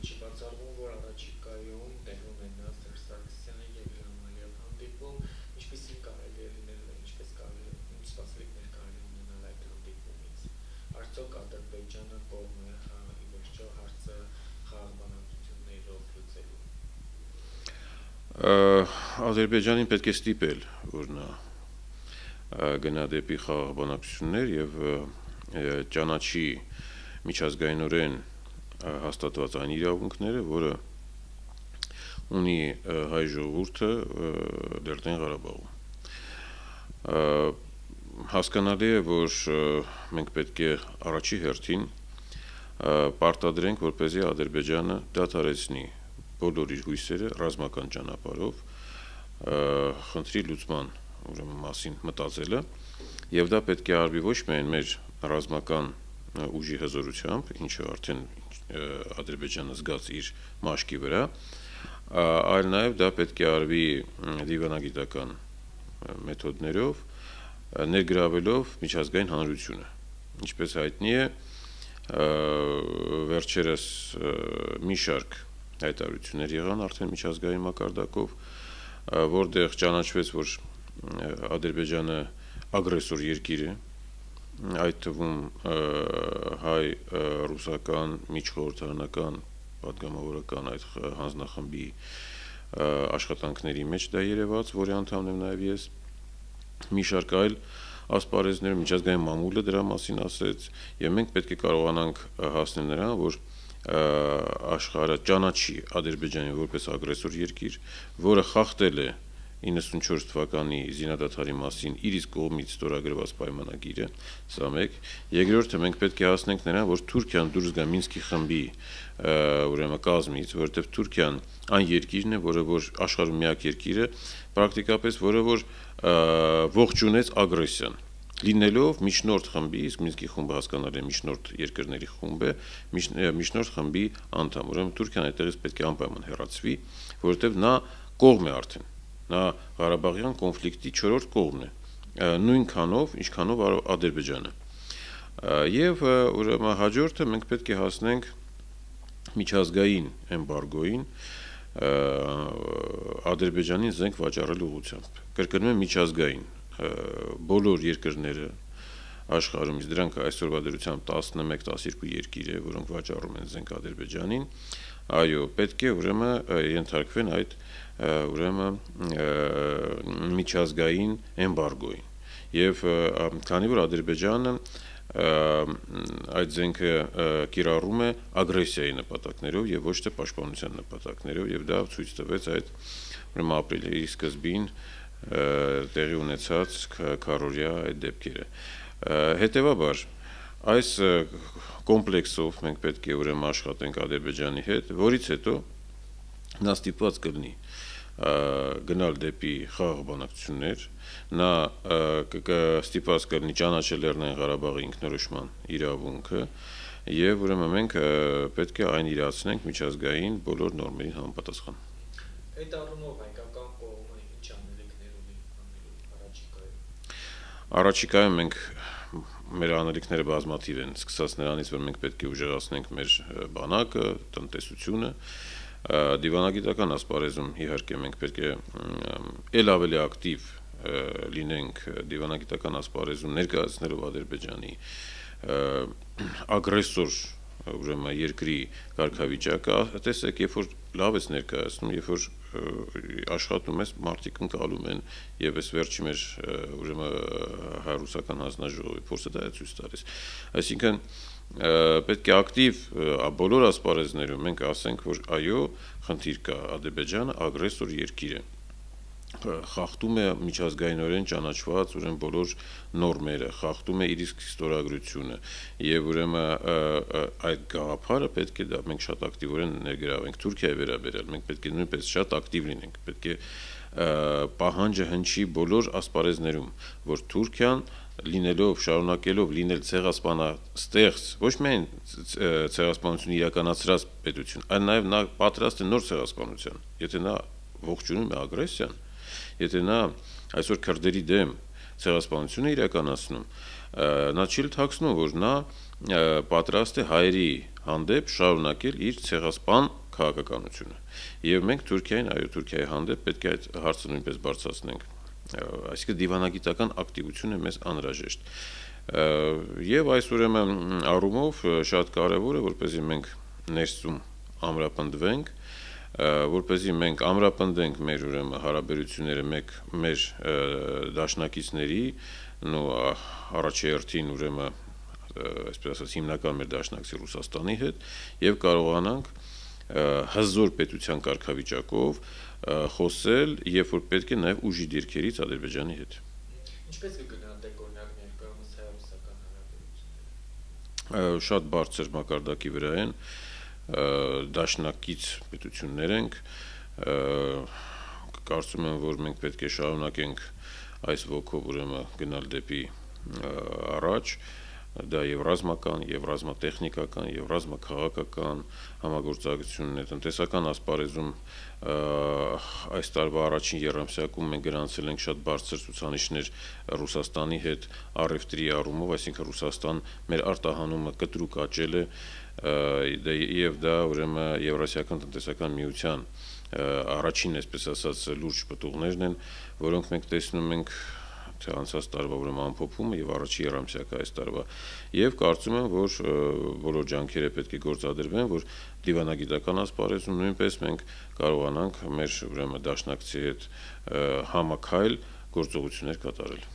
չի բացառվում, որ առաջիկայում տեղի ունենա Սերժ Սարգսյանի եւ Իլհամ Ալիեv հանդիպում, ինչպեսին կարելի է լինել, ինչպես կարելի է սպասելիքներ կարելի ունենալ այդ հանդիպումից։ Արդյոք Ադրբեջանը կողմ է ի վերջո հարցը խաղաղ բանակցություններով լուծելու։ Ադրբեջանին պետք է ստիպել, որ նա գնա դեպի խաղաղ բանակցություններ եւ ճանաչի միջազգայինորեն հաստատված այն իրավունքները, որը ունի հայ ժողովուրդը Լեռնային Ղարաբաղում։ Հասկանալի է, որ մենք պետք է առաջի հերթին պարտադրենք, որպեսզի Ադրբեջանը դադարեցնի բոլոր իր հույսերը ռազմական ճանապարհով խնդրի լուծման մասին մտածելը, եւ դա պետք է արվի ոչ միայն մեր ռազմական ուժի հզորությամբ, ինչը արդեն Ադրբեջանը զգաց իր մաշկի վրա, այլ նաեւ դա պետք է արվի դիվանագիտական մեթոդներով, ներգրավելով միջազգային հանրությունը։ Ինչպես հայտնի է, վերջերս մի շարք հայտարարություններ եղան արդեն միջազգային մակարդակով, որտեղ ճանաչվեց, որ Ադրբեջանը ագրեսոր երկիր է, այդ թվում հայ-ռուսական միջխորհրդարանական պատգամավորական այդ հանձնախմբի աշխատանքների մեջ դա երևաց, որի անդամն եմ նաև ես, մի շարք այլ ասպարեզներ միջազգային մամուլը դրա մասին ասեց, եւ մենք պետք է կարողանանք հասնել նրան, որ աշխարհը ճանաչի Ադրբեջանը որպես ագրեսոր երկիր, որը խախտել է 94 թվականի զինադադարի մասին իր իսկ կողմից ստորագրված պայմանագիրը, սա մեկ, երկրորդը մենք պետք է հասնենք նրան, որ Թուրքիան դուրս գա Մինսկի խմբի ուրեմն կազմից, որովհետև Թուրքիան այն երկիրն է, որը որ աշխարհում միակ երկիրը, պրակտիկապես որը որ ողջունեց ագրեսիան, լինելով միջնորդ խմբի, իսկ Մինսկի խումբը հասկանալի է միջնորդ երկրների խումբ է, միջնորդ խմբի անդամ, ուրեմն Թուրքիան այդտեղից պետք է անպայման հեռացվի, որովհետև նա կողմ է արդեն, նա Ղարաբաղյան կոնֆլիկտի 4-րդ կողմն է, նույնքանով, ինչքանով Ադրբեջանը։ Եվ ուրեմն հաջորդը մենք պետք է հասնենք միջազգային էմբարգոյին Ադրբեջանին զենք վաճառելու ուղղությամբ։ Կրկնում եմ միջազգային բոլոր երկրները աշխարհում, դրանք այսօրվա դրությամբ 11-12 երկիր է, որոնք վաճառում են զենք Ադրբեջանին, այո, պետք է ուրեմն ենթարկվեն այդ ուրեմն միջազգային էմբարգոյին։ Եվ քանի որ Ադրբեջանը այդ զենքը կիրառում է ագրեսիայի նպատակներով եւ ոչ թե պաշտպանության նպատակներով, եւ դա ցույց տվեց այդ ուրեմն ապրիլի սկզբին տեղի ունեցած քարորիա այդ դեպքերը։ Հետևաբար այս կոմպլեքսով մենք պետք է ուրեմն աշխատենք Ադրբեջանի հետ, որից հետո նա ստիպված կլինի գնալ դեպի խաղաղ բանակցություններ, նա ստիպված կլինի ճանաչել Լեռնային Ղարաբաղի ինքնորոշման իրավունքը, եւ ուրեմն մենք պետք է այն իրացնենք միջազգային բոլոր նորմերին համապատասխան։ Այդ առումով հայկական կողմը ինչ անելիքներ ունի առաջիկայում։ Առաջիկայում մենք մեր անելիքները բազմաթիվ են, սկսած նրանից, որ մենք պետք է ուժեղացնենք մեր բանակը, տնտեսությունը, դիվանագիտական ասպարեզում իհարկե մենք պետք է ել ավելի ակտիվ լինենք դիվանագիտական ասպարեզում ներկայացնելով Ադրբեջանի ագրեսոր ուրեմն երկրի կարգավիճակը, տեսեք, երբ որ լավ ես ներկայացնում, երբ որ աշխատում ես, մարդիկ ընկալում են, եւ այս վերջի մեր ուրեմն հայ-ռուսական հանձնաժողովի փորձը դա է ցույց տալիս։ Այսինքն պետք է ակտիվ բոլոր ասպարեզներում մենք ասենք, որ այո, խնդիր կա, Ադրբեջանը ագրեսոր երկիր է, խախտում է միջազգայինորեն ճանաչված ուրեմն բոլոր նորմերը, խախտում է իր իսկ ստորագրությունը, եւ ուրեմն այդ գաղափարը պետք է դա մենք շատ ակտիվորեն ներգրավենք Թուրքիայի վերաբերյալ, մենք պետք է նույնպես շատ ակտիվ լինենք, պետք է պահանջը հնչի բոլոր ասպարեզներում, որ Թուրքիան լինելով, շարունակելով լինել ցեղասպանաստեղծ, ոչ միայն ցեղասպանություն իրականացրած պետություն, այլ նաև նա պատրաստ է նոր ցեղասպանության, եթե նա ողջունում է ագրեսիան, եթե նա այսօր քրդերի դեմ ցեղասպանություն է իրականացնում, նա չի թաքցնում, որ նա պատրաստ է հայերի հանդեպ շարունակել իր ցեղասպան քաղաքականությունը։ Եվ մենք Թուրքիայի հանդեպ պետք է այդ հարցը նույնպես բարձրացնենք։ Այսինքն դիվանագիտական ակտիվությունը մեզ անհրաժեշտ։ Եվ այս ուրեմն առումով շատ կարևոր է, որպեսզի մենք ներսում ամրապնդվենք, որպեսզի մենք ամրապնդենք մեր ուրեմն հարաբերությունները մեր դաշնակիցների, առաջերտին ուրեմն այսպես ասած հիմնական մեր դաշնակցի Ռուսաստանի հետ եւ կարողանանք հզոր պետության կարգավիճակով խոսել, երբ որ պետք է նաեւ ուժի դիրքերից Ադրբեջանի հետ։ Ինչպես կգնահատեք օրինակ ներկայումս հայ-ռուսական հարաբերությունները։ Շատ բարձր մակարդակի վրա են, դաշնակից պետություններ ենք, կարծում եմ, որ մենք պետք է շարունակենք այս ոգով ուրեմն գնալ դեպի առաջ, դա եւ ռազմական, եւ ռազմատեխնիկական, եւ ռազմաքաղաքական համագործակցություններ, տնտեսական ասպարեզում այս տարվա առաջին եռամսյակում մենք գրանցել ենք շատ բարձր ցուցանիշներ Ռուսաստանի հետ առևտրի առումով, այսինքն Ռուսաստան մեր արտահանումը կտրուկ աճել է, եւ դա ուրեմն Եվրասիական տնտեսական միության առաջին, այսպես ասած, լուրջ պտուղներն են, որոնք մենք տեսնում ենք թե անցած տարվա ուրեմն ամփոփումը եւ առաջի եռամսյակը այս տարվա, եւ կարծում եմ, որ բոլոր ջանքերը պետք է գործադրվեն, որ դիվանագիտական ասպարեզում նույնպես մենք կարողանանք մեր ուրեմն դաշնակցի հետ համակայլ գործողություններ կատարել։